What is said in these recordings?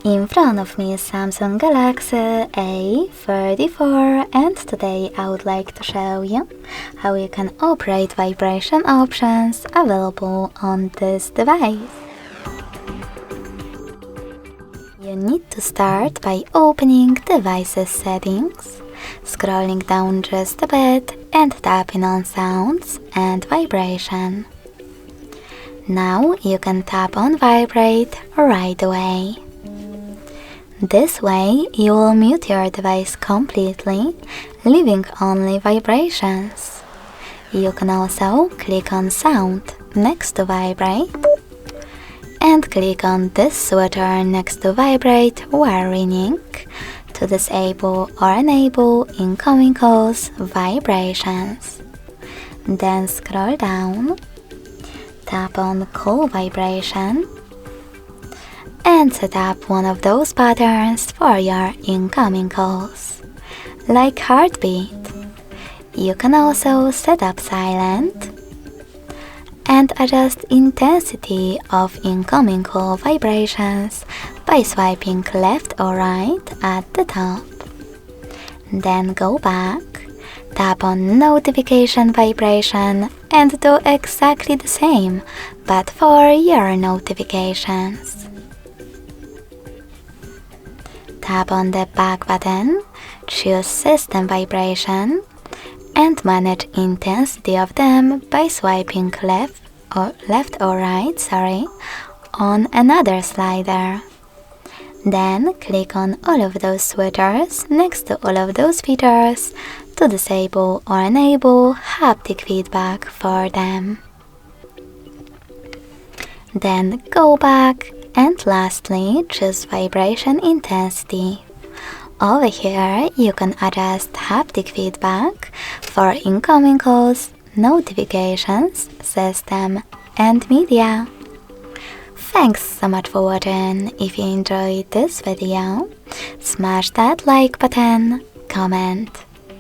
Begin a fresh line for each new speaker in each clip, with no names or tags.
In front of me is Samsung Galaxy A34, and today I would like to show you how you can operate vibration options available on this device. You need to start by opening device's settings, scrolling down just a bit and tapping on sounds and vibration. Now you can tap on vibrate right away. This way you will mute your device completely, leaving only vibrations. You can also click on sound next to vibrate and click on this switcher next to vibrate while ringing to disable or enable incoming calls vibrations. Then scroll down, tap on call vibration and set up one of those patterns for your incoming calls, like heartbeat. You can also set up silent and adjust intensity of incoming call vibrations by swiping left or right at the top. Then go back, tap on notification vibration and do exactly the same, but for your notifications. Tap on the back button, choose system vibration and manage intensity of them by swiping left or right on another slider. Then click on all of those switchers next to all of those features to disable or enable haptic feedback for them. Then go back and lastly choose vibration intensity. Over here you can adjust haptic feedback for incoming calls, notifications, system and media. Thanks so much for watching. If you enjoyed this video, smash that like button, comment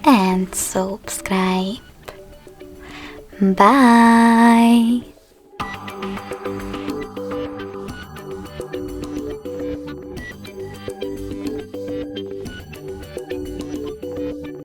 and subscribe. Bye!